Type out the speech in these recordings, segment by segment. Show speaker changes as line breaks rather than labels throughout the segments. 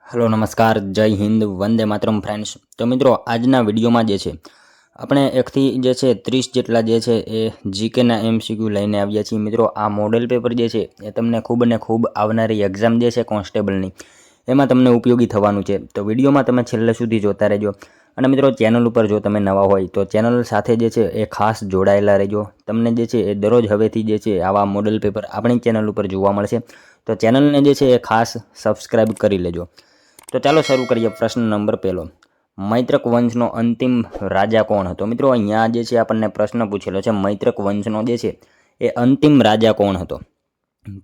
Hello नमस्कार जय Hind Vande Mataram friends. तो मित्रों आजना विडियो में जे छे આપણે એકથી જે છે 30 જેટલા જે છે એ જીકેના એમસીક્યુ લઈને આવ્યા છીએ। મિત્રો આ મોડેલ પેપર જે છે એ તમને ખૂબ ને ખૂબ આવનારી એક્ઝામ જે છે કોન્સ્ટેબલની એમાં તમને ઉપયોગી થવાનું છે। તો વિડીયોમાં તમે છેલ્લે સુધી જોતા રહેજો। અને મિત્રો ચેનલ ઉપર જો તમે નવા હોય તો ચેનલ સાથે જે છે એ ખાસ જોડાયેલા રહેજો। તમને જે છે એ દરરોજ હવેથી જે છે આવા મોડેલ પેપર આપણી ચેનલ ઉપર જોવા મળશે। તો ચેનલને જે છે એ ખાસ સબસ્ક્રાઇબ કરી લેજો। तो चलो शुरू करिए। प्रश्न नंबर पहलो, मैत्रक वंशनो अंतिम राजा कोण हतो? मित्रों अहींया जे छे आपणे प्रश्न पूछेलो छे मैत्रक वंशनो जे छे ए अंतिम राजा कोण हतो?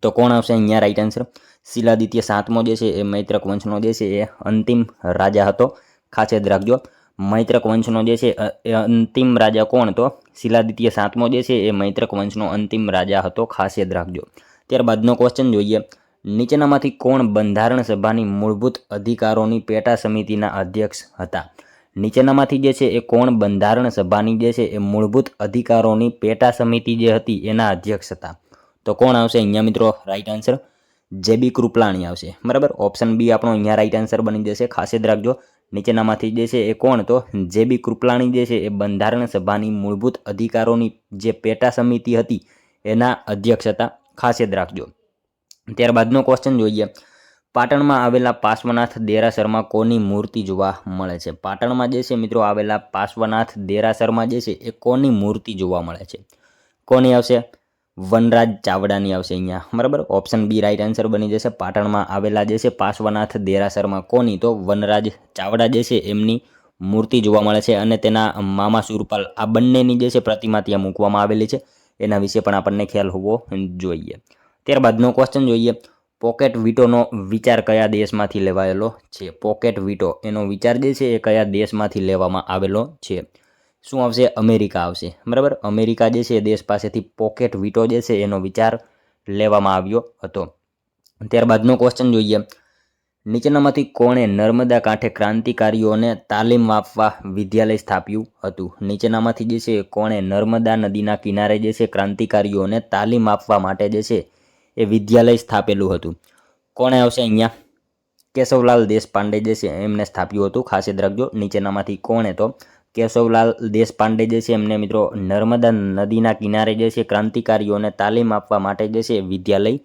तो कोण आवशे अहींया राइट आंसर? शिलादित्य सातमो जे छे ए मैत्रक वंशनो जे छे ए अंतिम राजा हतो। खास याद राखजो, मैत्रक वंशनो जे छे ए अंतिम राजा कोण? तो शिलादित्य सातमो जे छे ए मैत्रक वंशनो अंतिम राजा हतो। खास याद राखजो। त्यारबादनो क्वेश्चन जोईए, નીચેનામાંથી કોણ બંધારણ સભાની મૂળભૂત અધિકારોની પેટા સમિતિના અધ્યક્ષ હતા? નીચેનામાંથી જે છે એ કોણ બંધારણ સભાની જે છે એ મૂળભૂત અધિકારોની પેટા સમિતિ જે હતી એના અધ્યક્ષ હતા? તો કોણ આવશે અહીંયા મિત્રો રાઈટ આન્સર? જેબી કૃપલાણી આવશે। બરાબર, ઓપ્શન બી આપણો અહીંયા રાઈટ આન્સર બની જશે। ખાસ યાદ રાખજો, નીચેનામાંથી જે છે એ કોણ? તો જેબી કૃપલાણી જે છે એ બંધારણ સભાની મૂળભૂત અધિકારોની જે પેટા સમિતિ હતી એના અધ્યક્ષ હતા। ખાસ યાદ રાખજો। ત્યારબાદનો ક્વેશ્ચન જોઈએ, પાટણમાં આવેલા પાર્શ્વનાથ દેરાસરમાં કોની મૂર્તિ જોવા મળે છે? પાટણમાં જે છે મિત્રો આવેલા પાર્શ્વનાથ દેરાસરમાં જે છે એ કોની મૂર્તિ જોવા મળે છે? કોની આવશે? વનરાજ ચાવડાની આવશે અહીંયા। બરાબર, ઓપ્શન બી રાઈટ આન્સર બની જશે। પાટણમાં આવેલા જે છે પાર્શ્વનાથ દેરાસરમાં કોની? તો વનરાજ ચાવડા જે છે એમની મૂર્તિ જોવા મળે છે। અને તેના મામા સુરપાલ આ બંનેની જે છે પ્રતિમા ત્યાં મૂકવામાં આવેલી છે। એના વિશે પણ આપણને ખ્યાલ હોવો જોઈએ। ત્યારબાદનો ક્વેશ્ચન જોઈએ, પોકેટ વીટોનો વિચાર કયા દેશમાંથી લેવાયેલો છે? પોકેટ વીટો એનો વિચાર જે છે એ કયા દેશમાંથી લેવામાં આવેલો છે? શું આવશે? અમેરિકા આવશે। બરાબર, અમેરિકા જે છે એ દેશ પાસેથી પોકેટ વીટો જે છે એનો વિચાર લેવામાં આવ્યો હતો। ત્યારબાદનો ક્વેશ્ચન જોઈએ, નીચેનામાંથી કોણે નર્મદા કાંઠે ક્રાંતિકારીઓને તાલીમ આપવા વિદ્યાલય સ્થાપ્યું હતું? નીચેનામાંથી જે છે કોણે નર્મદા નદીના કિનારે જે છે ક્રાંતિકારીઓને તાલીમ આપવા માટે જે છે એ વિદ્યાલય સ્થાપેલું હતું? કોણે આવશે અહીંયા? કેશવલાલ દેશપાંડે જે છે એમને સ્થાપ્યું હતું। ખાસ યાદ રાખજો, નીચેનામાંથી કોણે? તો કેશવલાલ દેશપાંડે જે છે એમને મિત્રો નર્મદા નદીના કિનારે જે છે ક્રાંતિકારીઓને તાલીમ આપવા માટે જે છે વિદ્યાલય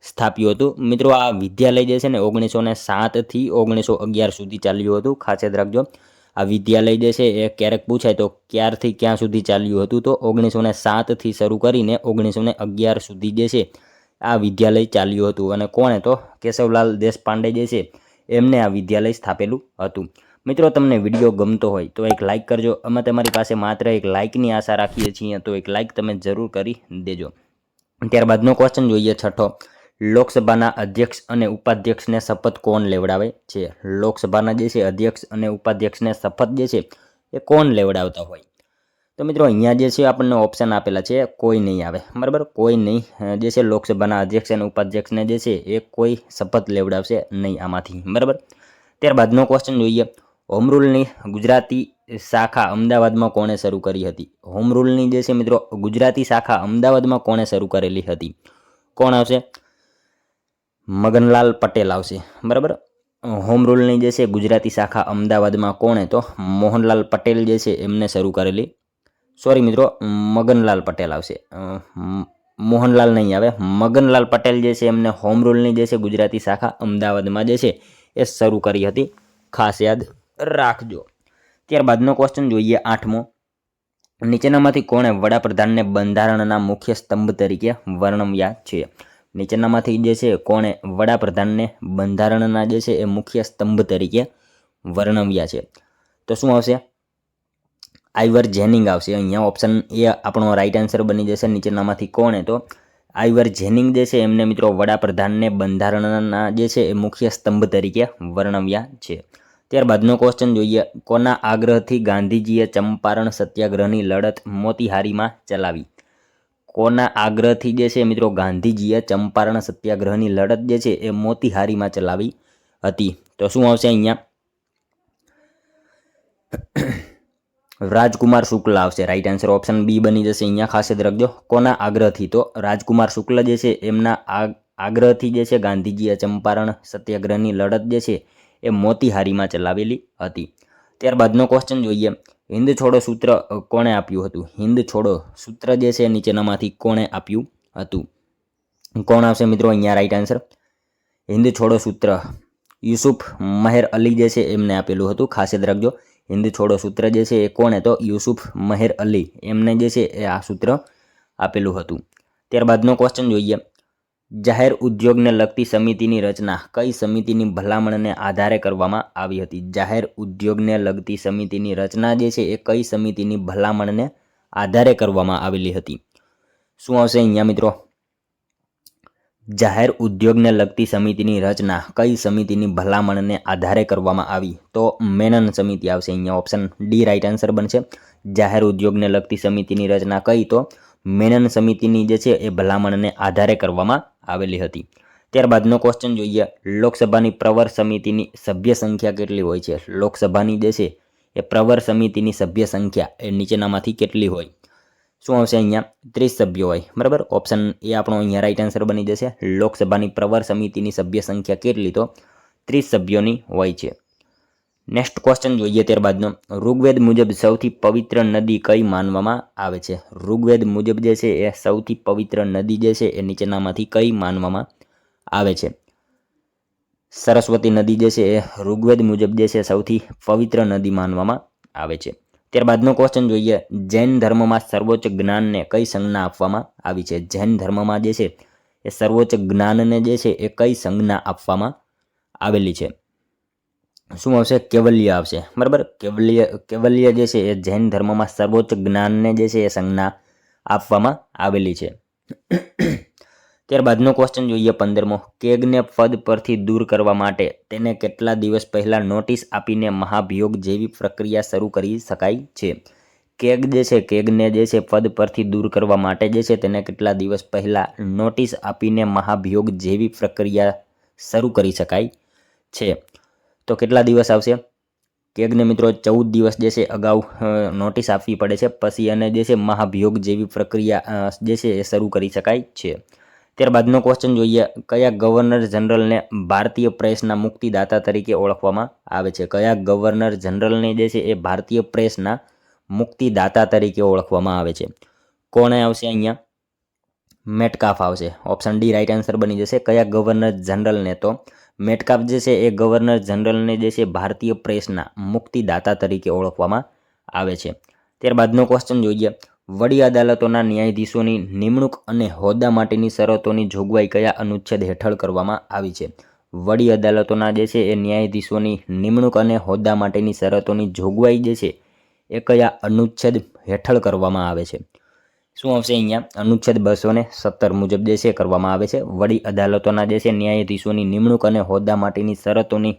સ્થાપ્યું હતું। મિત્રો આ વિદ્યાલય જે છે ને 1907 થી 1911 સુધી ચાલ્યું હતું। ખાસ યાદ રાખજો, આ વિદ્યાલય જે છે એ ક્યારેક પૂછાય તો ક્યારથી ક્યાં સુધી ચાલ્યું હતું? તો 1907 થી શરૂ કરીને 1911 સુધી જે છે આ વિદ્યાલય ચાલ્યું હતું। અને કોણે? તો કેશવલાલ દેશપાંડે જે છે એમને આ વિદ્યાલય સ્થાપેલું હતું। મિત્રો તમને વિડીયો ગમતો હોય તો એક લાઇક કરજો। અમે તમારી પાસે માત્ર એક લાઇકની આશા રાખીએ છીએ, તો એક લાઇક તમે જરૂર કરી દેજો। ત્યારબાદનો ક્વેશ્ચન જોઈએ છઠ્ઠો, લોકસભાના અધ્યક્ષ અને ઉપાધ્યક્ષને શપથ કોણ લેવડાવે છે? લોકસભાના જે છે અધ્યક્ષ અને ઉપાધ્યક્ષને શપથ જે છે એ કોણ લેવડાવતા હોય? તો મિત્રો અહીંયા જે છે આપણને ઓપ્શન આપેલા છે, કોઈ નહીં આવે। બરાબર, કોઈ નહીં જે છે લોકસભાના અધ્યક્ષ અને ઉપાધ્યક્ષને જે છે એ કોઈ શપથ લેવડાવશે નહીં આમાંથી। બરાબર, ત્યારબાદનો ક્વેશ્ચન જોઈએ, હોમ રૂલની ગુજરાતી શાખા અમદાવાદમાં કોણે શરૂ કરી હતી? હોમ રૂલની જે છે મિત્રો ગુજરાતી શાખા અમદાવાદમાં કોણે શરૂ કરેલી હતી? કોણ આવશે? મગનલાલ પટેલ આવશે। બરાબર, હોમ રૂલની જે છે ગુજરાતી શાખા અમદાવાદમાં કોણે? તો મોહનલાલ પટેલ જે છે એમને શરૂ કરેલી। સોરી મિત્રો, મગનલાલ પટેલ આવશે, મોહનલાલ નહીં આવે। મગનલાલ પટેલ જે છે એમને હોમ રૂલની જે છે ગુજરાતી શાખા અમદાવાદમાં જે છે એ શરૂ કરી હતી। ખાસ યાદ રાખજો। ત્યારબાદનો ક્વેશ્ચન જોઈએ આઠમો, નીચેનામાંથી કોણે વડાપ્રધાનને બંધારણના મુખ્ય સ્તંભ તરીકે વર્ણવ્યા છે? નીચેનામાંથી જે છે કોણે વડાપ્રધાનને બંધારણના જે છે એ મુખ્ય સ્તંભ તરીકે વર્ણવ્યા છે? તો શું આવશે? આઈવર જેનિંગ આવશે। અહીંયા ઓપ્શન એ આપણો રાઈટ આન્સર બની જશે। નીચેનામાંથી કોણે? તો આઈવર જેનિંગ જે છે એમને મિત્રો વડાપ્રધાનને બંધારણના જે છે એ મુખ્ય સ્તંભ તરીકે વર્ણવ્યા છે। ત્યારબાદનો ક્વેશ્ચન જોઈએ, કોના આગ્રહથી ગાંધીજીએ ચંપારણ સત્યાગ્રહની લડત મોતીહારીમાં ચલાવી? કોના આગ્રહથી જે છે મિત્રો ગાંધીજીએ ચંપારણ સત્યાગ્રહની લડત જે છે એ મોતીહારીમાં ચલાવી હતી? તો શું આવશે અહીંયા? રાજકુમાર શુક્લ આવશે। રાઈટ આન્સર ઓપ્શન બી બની જશે અહીંયા। ખાસ યાદ રાખજો, કોના આગ્રહથી? તો રાજકુમાર શુક્લ જે છે એમના આગ્રહથી જે છે ગાંધીજીએ ચંપારણ સત્યાગ્રહની લડત જે છે એ મોતીહારીમાં ચલાવેલી હતી. ત્યારબાદનો ક્વેશ્ચન જોઈએ, હિન્દ છોડો સૂત્ર કોણે આપ્યું હતું? હિન્દ છોડો સૂત્ર જે છે નીચેનામાંથી કોણે આપ્યું હતું? કોણ આવશે મિત્રો અહીંયા રાઈટ આન્સર? હિન્દ છોડો સૂત્ર યુસુફ મહેર અલી જે છે એમને આપેલું હતું. ખાસ યાદ રાખજો, હિન્દ છોડો સૂત્ર જે છે એ કોણે? તો યુસુફ મહેર અલી એમને જે છે એ આ સૂત્ર આપેલું હતું. ત્યારબાદનો ક્વેશ્ચન જોઈએ, જાહેર ઉદ્યોગને લગતી સમિતિની રચના કઈ સમિતિની ભલામણને આધારે કરવામાં આવી હતી? જાહેર ઉદ્યોગને લગતી સમિતિની રચના જે છે એ કઈ સમિતિની ભલામણને આધારે કરવામાં આવેલી હતી? શું આવશે અહીંયા મિત્રો? જાહેર ઉદ્યોગને લગતી સમિતિની રચના કઈ સમિતિની ભલામણને આધારે કરવામાં આવી? તો મેનન સમિતિ આવશે અહીંયા. ઓપ્શન ડી રાઈટ આન્સર બનશે. જાહેર ઉદ્યોગને લગતી સમિતિની રચના કઈ? તો મેનન સમિતિની જે છે એ ભલામણને આધારે કરવામાં આવેલી હતી. ત્યારબાદનો ક્વેશ્ચન જોઈએ, લોકસભાની પ્રવર સમિતિની સભ્ય સંખ્યા કેટલી હોય છે? લોકસભાની જે છે એ પ્રવર સમિતિની સભ્ય સંખ્યા એ નીચેનામાંથી કેટલી હોય? શું આવશે અહીંયા? 30 સભ્યો હોય. બરાબર, ઓપ્શન એ આપણો અહીંયા રાઈટ આન્સર બની જશે. લોકસભાની પ્રવર સમિતિની સભ્ય સંખ્યા કેટલી? તો 30 સભ્યોની હોય છે. નેક્સ્ટ ક્વેશ્ચન જોઈએ ત્યારબાદનો, ઋગ્વેદ મુજબ સૌથી પવિત્ર નદી કઈ માનવામાં આવે છે? ઋગ્વેદ મુજબ જે છે એ સૌથી પવિત્ર નદી જે છે એ નીચેનામાંથી કઈ માનવામાં આવે છે? સરસ્વતી નદી જે છે એ ઋગ્વેદ મુજબ જે છે સૌથી પવિત્ર નદી માનવામાં આવે છે. ત્યારબાદનો ક્વેશ્ચન જોઈએ, જૈન ધર્મમાં સર્વોચ્ચ જ્ઞાનને કઈ સંજ્ઞા આપવામાં આવી છે? જૈન ધર્મમાં જે છે એ સર્વોચ્ચ જ્ઞાનને જે છે એ કઈ સંજ્ઞા આપવામાં આવેલી છે? શું આવશે? કેવલ્ય આવશે. બરાબર, કેવલ્ય જે છે એ જૈન ધર્મમાં સર્વોચ્ચ જ્ઞાનને જે છે એ સંજ્ઞા આપવામાં આવેલી છે. ત્યારબાદનો ક્વેશ્ચન જોઈએ 15મો, કેગને પદ પરથી દૂર કરવા માટે તેને કેટલા દિવસ પહેલાં નોટિસ આપીને મહાભિયોગ જેવી પ્રક્રિયા શરૂ કરી શકાય છે? કેગ જે છે, કેગને જે છે પદ પરથી દૂર કરવા માટે જે છે તેને કેટલા દિવસ પહેલાં નોટિસ આપીને મહાભિયોગ જેવી પ્રક્રિયા શરૂ કરી શકાય છે? તો કેટલા દિવસ આવશે? કેગને મિત્રો 14 દિવસ જે છે અગાઉ નોટિસ આપવી પડે છે, પછી અને જે છે મહાભિયોગ જેવી પ્રક્રિયા જે છે એ શરૂ કરી શકાય છે. ત્યારબાદનો ક્વેશ્ચન જોઈએ, કયા ગવર્નર જનરલને ભારતીય પ્રેસના મુક્તિદાતા તરીકે ઓળખવામાં આવે છે? કયા ગવર્નર જનરલને જે છે એ ભારતીય પ્રેસના મુક્તિદાતા તરીકે ઓળખવામાં આવે છે? કોણે આવશે અહીંયા? મેટકાફ આવશે. ઓપ્શન ડી રાઈટ આન્સર બની જશે. કયા ગવર્નર જનરલને? તો મેટકાફ જે છે એ ગવર્નર જનરલને જે છે ભારતીય પ્રેસના મુક્તિદાતા તરીકે ઓળખવામાં આવે છે. ત્યારબાદનો ક્વેશ્ચન જોઈએ, વડી અદાલતોના ન્યાયાધીશોની નિમણૂક અને હોદ્દા માટેની શરતોની જોગવાઈ કયા અનુચ્છેદ હેઠળ કરવામાં આવી છે? વડી અદાલતોના જે છે એ ન્યાયાધીશોની નિમણૂક અને હોદ્દા માટેની શરતોની જોગવાઈ જે છે એ કયા અનુચ્છેદ હેઠળ કરવામાં આવે છે? શું આવશે અહીંયા? અનુચ્છેદ 217 મુજબ જે છે કરવામાં આવે છે. વડી અદાલતોના જે છે ન્યાયાધીશોની નિમણૂક અને હોદ્દા માટેની શરતોની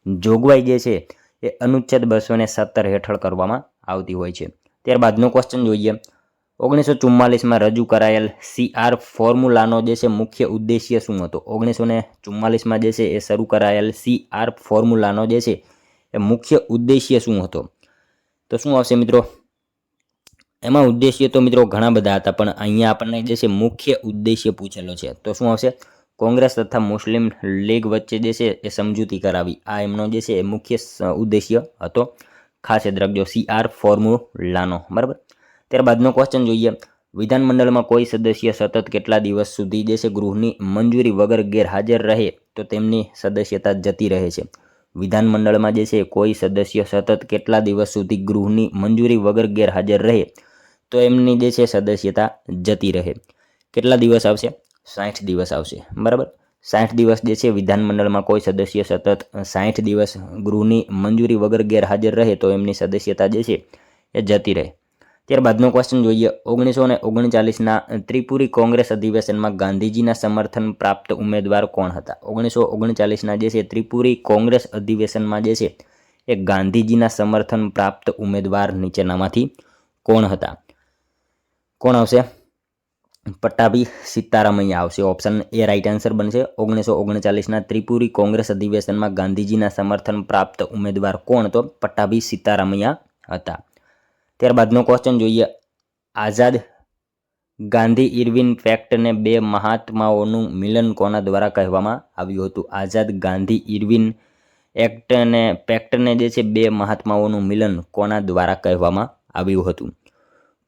જોગવાઈ જે છે એ અનુચ્છેદ 217 હેઠળ કરવામાં આવતી હોય છે. ત્યારબાદનો ક્વેશ્ચન જોઈએ, 1944માં રજૂ કરાયેલ CR ફોર્મ્યુલાનો જે છે મુખ્ય ઉદ્દેશ્ય શું હતો? 1944માં જે છે એ શરૂ કરાયેલ CR ફોર્મ્યુલાનો જે છે એ મુખ્ય ઉદ્દેશ્ય શું હતો? તો શું આવશે મિત્રો? એમાં ઉદ્દેશ્ય તો મિત્રો ઘણા બધા હતા, પણ અહીંયા આપણને જે છે મુખ્ય ઉદ્દેશ્ય પૂછેલો છે. તો શું આવશે? કોંગ્રેસ તથા મુસ્લિમ લીગ વચ્ચે જે છે એ સમજૂતી કરાવી, આ એમનો જે છે એ મુખ્ય ઉદ્દેશ્ય હતો. ખાસ યાદ રાખજો, CR ફોર્મ્યુલાનો. બરાબર. ત્યારબાદનો ક્વેશ્ચન જોઈએ, વિધાનમંડળમાં કોઈ સદસ્ય સતત કેટલા દિવસ સુધી જે છે ગૃહની મંજૂરી વગર ગેરહાજર રહે તો તેમની સદસ્યતા જતી રહે છે? વિધાનમંડળમાં જે છે કોઈ સદસ્ય સતત કેટલા દિવસ સુધી ગૃહની મંજૂરી વગર ગેરહાજર રહે તો એમની જે છે સદસ્યતા જતી રહે. કેટલા દિવસ આવશે? 60 દિવસ આવશે. બરાબર, 60 દિવસ જે છે વિધાનમંડળમાં કોઈ સદસ્ય સતત 60 દિવસ ગૃહની મંજૂરી વગર ગેરહાજર રહે તો એમની સદસ્યતા જે છે એ જતી રહે. ત્યારબાદનો ક્વેશ્ચન જોઈએ, 1939ના ત્રિપુરી કોંગ્રેસ અધિવેશનમાં ગાંધીજીના સમર્થન પ્રાપ્ત ઉમેદવાર કોણ હતા? 1939ના જે છે ત્રિપુરી કોંગ્રેસ અધિવેશનમાં જે છે એ ગાંધીજીના સમર્થન પ્રાપ્ત ઉમેદવાર નીચેનામાંથી કોણ હતા? કોણ આવશે? પટ્ટાભી સીતારામૈયા આવશે. ઓપ્શન એ રાઈટ આન્સર બનશે. 1939ના ત્રિપુરી કોંગ્રેસ અધિવેશનમાં ગાંધીજીના સમર્થન પ્રાપ્ત ઉમેદવાર કોણ? તો પટ્ટાભી સીતારામૈયા હતા. ત્યારબાદનો ક્વેશ્ચન જોઈએ, આઝાદ ગાંધી ઇરવિન પેક્ટને બે મહાત્માઓનું મિલન કોના દ્વારા કહેવામાં આવ્યું હતું? આઝાદ ગાંધી ઇરવિન એક્ટ અને પેક્ટને જે છે બે મહાત્માઓનું મિલન કોના દ્વારા કહેવામાં આવ્યું હતું?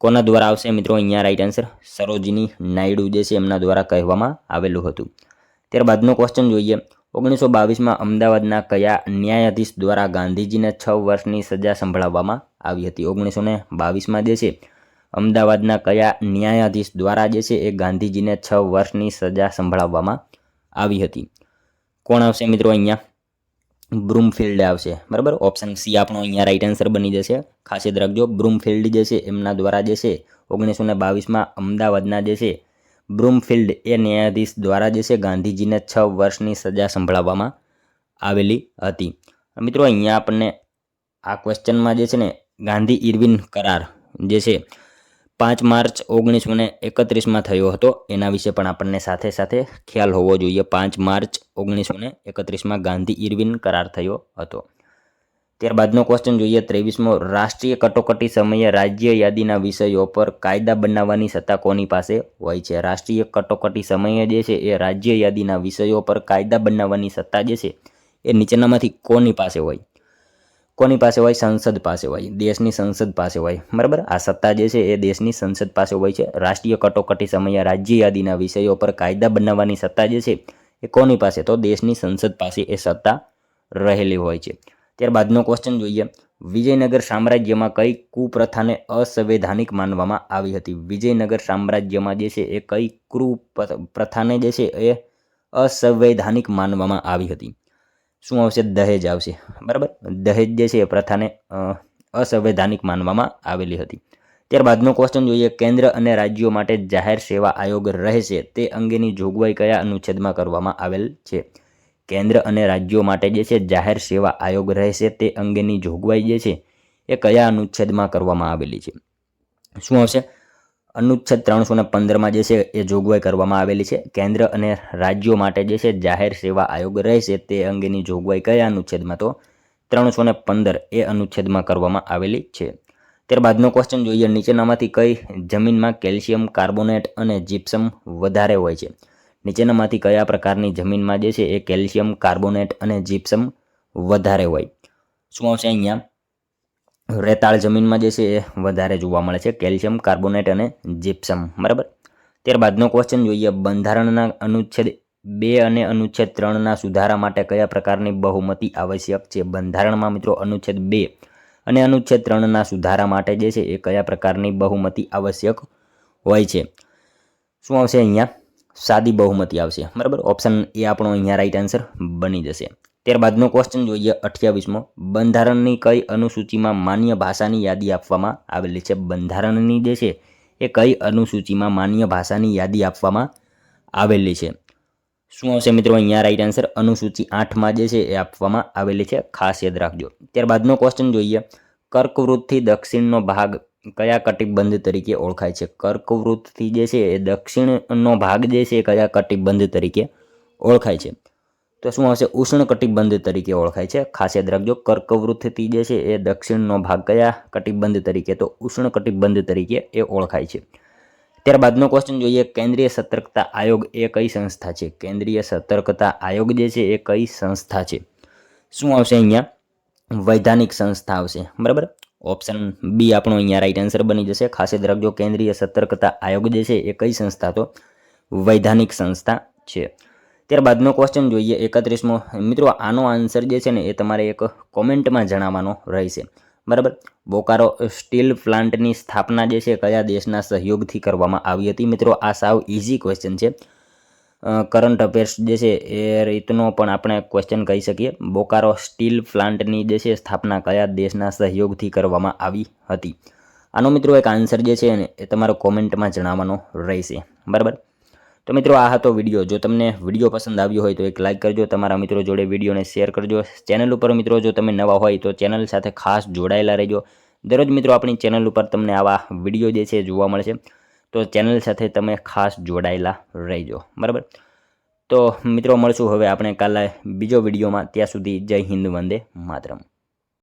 કોના દ્વારા આવશે મિત્રો અહીંયા રાઈટ આન્સર? સરોજિની નાયડુ જે છે એમના દ્વારા કહેવામાં આવેલું હતું. ત્યારબાદનો ક્વેશ્ચન જોઈએ. 1922માં અમદાવાદના કયા ન્યાયાધીશ દ્વારા ગાંધીજીને 6 વર્ષની સજા સંભળાવવામાં આવી હતી? 1922માં જે છે અમદાવાદના કયા ન્યાયાધીશ દ્વારા જે છે એ ગાંધીજીને 6 વર્ષની સજા સંભળાવવામાં આવી હતી? કોણ આવશે મિત્રો અહીંયા? બ્રૂમફિલ્ડ આવશે. બરાબર, ઓપ્શન સી આપણો અહીંયા રાઈટ આન્સર બની જશે. ખાસ યાદ રાખજો, બ્રૂમફિલ્ડ જે છે એમના દ્વારા જે છે 1922માં અમદાવાદના જે છે બ્રૂમફિલ્ડ એ ન્યાયાધીશ દ્વારા જે છે ગાંધીજીને 6 વર્ષની સજા સંભળાવવામાં આવેલી હતી. મિત્રો અહીંયા આપણને આ ક્વેશ્ચનમાં જે છે ને ગાંધી ઇરવિન કરાર જે છે 5 માર્ચ 1931માં થયો હતો, એના વિશે પણ આપણને સાથે સાથે ખ્યાલ હોવો જોઈએ. 5 માર્ચ 1931માં ગાંધી ઇરવિન કરાર થયો હતો. ત્યારબાદનો ક્વેશ્ચન જોઈએ 23મો. રાષ્ટ્રીય કટોકટી સમયે રાજ્ય યાદીના વિષયો પર કાયદા બનાવવાની સત્તા કોની પાસે હોય છે? રાષ્ટ્રીય કટોકટી સમયે જે છે એ રાજ્ય યાદીના વિષયો પર કાયદા બનાવવાની સત્તા જે છે એ નીચેનામાંથી કોની પાસે હોય? કોની પાસે હોય? સંસદ પાસે હોય, દેશની સંસદ પાસે હોય. બરાબર, આ સત્તા જે છે એ દેશની સંસદ પાસે હોય છે. રાષ્ટ્રીય કટોકટી સમયે રાજ્ય યાદીના વિષયો પર કાયદા બનાવવાની સત્તા જે છે એ કોની પાસે? તો દેશની સંસદ પાસે એ સત્તા રહેલી હોય છે. ત્યારબાદનો ક્વેશ્ચન જોઈએ. વિજયનગર સામ્રાજ્યમાં કઈ કુપ્રથાને અસંવૈધાનિક માનવામાં આવી હતી? વિજયનગર સામ્રાજ્યમાં જે છે એ કઈ કુપ્રથાને જે છે એ અસંવૈધાનિક માનવામાં આવી હતી? શું આવશે? દહેજ આવશે. બરાબર, દહેજ જે છે એ પ્રથાને અસંવૈધાનિક માનવામાં આવેલી હતી. ત્યારબાદનો ક્વેશ્ચન જોઈએ. કેન્દ્ર અને રાજ્યો માટે જાહેર સેવા આયોગ રહેશે તે અંગેની જોગવાઈ કયા અનુચ્છેદમાં કરવામાં આવેલ છે? કેન્દ્ર અને રાજ્યો માટે જે છે જાહેર સેવા આયોગ રહેશે તે અંગેની જોગવાઈ જે છે એ કયા અનુચ્છેદમાં કરવામાં આવેલી છે? શું આવશે? અનુચ્છેદ 315માં જે છે એ જોગવાઈ કરવામાં આવેલી છે. કેન્દ્ર અને રાજ્યો માટે જે છે જાહેર સેવા આયોગ રહેશે તે અંગેની જોગવાઈ કયા અનુચ્છેદમાં? તો 315 એ અનુચ્છેદમાં કરવામાં આવેલી છે. ત્યારબાદનો ક્વેશ્ચન જોઈએ. નીચેનામાંથી કઈ જમીનમાં કેલ્શિયમ કાર્બોનેટ અને જીપ્સમ વધારે હોય છે? નીચેનામાંથી કયા પ્રકારની જમીનમાં જે છે એ કેલ્શિયમ કાર્બોનેટ અને જીપ્સમ વધારે હોય? શું આવશે અહીંયા? રેતાળ જમીનમાં જે છે એ વધારે જોવા મળે છે કેલ્શિયમ કાર્બોનેટ અને જીપ્સમ. બરાબર. ત્યારબાદનો ક્વેશ્ચન જોઈએ. બંધારણના અનુચ્છેદ 2 અને અનુચ્છેદ 3ના સુધારા માટે કયા પ્રકારની બહુમતી આવશ્યક છે? બંધારણમાં મિત્રો અનુચ્છેદ 2 અને અનુચ્છેદ 3ના સુધારા માટે જે છે એ કયા પ્રકારની બહુમતી આવશ્યક હોય છે? શું આવશે અહીંયા? સાદી બહુમતી આવશે. બરાબર, ઓપ્શન એ આપણો અહીંયા રાઈટ આન્સર બની જશે. ત્યારબાદનો ક્વેશ્ચન જોઈએ 28મો. બંધારણની કઈ અનુસૂચિમાં માન્ય ભાષાની યાદી આપવામાં આવેલી છે? બંધારણની જે છે એ કઈ અનુસૂચિમાં માન્ય ભાષાની યાદી આપવામાં આવેલી છે? શું આવશે મિત્રો અહીંયા રાઈટ આન્સર? અનુસૂચિ 8માં જે છે એ આપવામાં આવેલી છે. ખાસ યાદ રાખજો. ત્યારબાદનો ક્વેશ્ચન જોઈએ. કર્કવૃતથી દક્ષિણનો ભાગ કયા કટિબંધ તરીકે ઓળખાય છે? કર્કવૃતથી જે છે એ દક્ષિણનો ભાગ જે છે એ કયા કટિબંધ તરીકે ઓળખાય છે? તો શું આવશે? ઉષ્ણ કટિબંધ તરીકે ઓળખાય છે. ખાસ યાદ રાખજો, કર્કવૃતથી જે છે એ દક્ષિણનો ભાગ કયા કટિબંધ તરીકે? તો ઉષ્ણ કટિબંધ તરીકે એ ઓળખાય છે. ત્યારબાદનો ક્વેશ્ચન જોઈએ. કેન્દ્રીય સતર્કતા આયોગ એ કઈ સંસ્થા છે? કેન્દ્રીય સતર્કતા આયોગ જે છે એ કઈ સંસ્થા છે? શું આવશે અહીંયા? વૈધાનિક સંસ્થા આવશે. બરાબર, ઓપ્શન બી આપણો અહીંયા રાઈટ આન્સર બની જશે. ખાસ યાદ રાખજો, કેન્દ્રીય સતર્કતા આયોગ જે છે એ કઈ સંસ્થા? તો વૈધાનિક સંસ્થા છે. ત્યારબાદનો ક્વેશ્ચન જોઈએ 31મો. મિત્રો આનો આન્સર જે છે ને એ તમારે એક કોમેન્ટમાં જણાવવાનો રહેશે. બરાબર, બોકારો સ્ટીલ પ્લાન્ટની સ્થાપના જે છે કયા દેશના સહયોગથી કરવામાં આવી હતી? મિત્રો આ સાવ ઇઝી ક્વેશ્ચન છે. કરંટ અફેર્સ જે છે એ રીતનો પણ આપણે ક્વેશ્ચન કહી શકીએ. બોકારો સ્ટીલ પ્લાન્ટની જે છે સ્થાપના કયા દેશના સહયોગથી કરવામાં આવી હતી? આનો મિત્રો એક આન્સર જે છે ને એ તમારો કોમેન્ટમાં જણાવવાનો રહેશે. બરાબર, તો મિત્રો આ હતો વિડીયો. જો તમને વિડીયો પસંદ આવ્યો હોય તો એક લાઇક કરજો, તમારા મિત્રો જોડે વિડીયોને શેર કરજો. ચેનલ ઉપર મિત્રો જો તમે નવા હોય તો ચેનલ સાથે ખાસ જોડાયેલા રહેજો. દરરોજ મિત્રો આપણી ચેનલ ઉપર તમને આવા વિડીયો જે છે જોવા મળશે, તો ચેનલ સાથે તમે ખાસ જોડાયેલા રહેજો. બરાબર, તો મિત્રો મળશું હવે આપણે કાલે બીજો વિડીયોમાં. ત્યાં સુધી જય હિન્દ, વંદે માતરમ.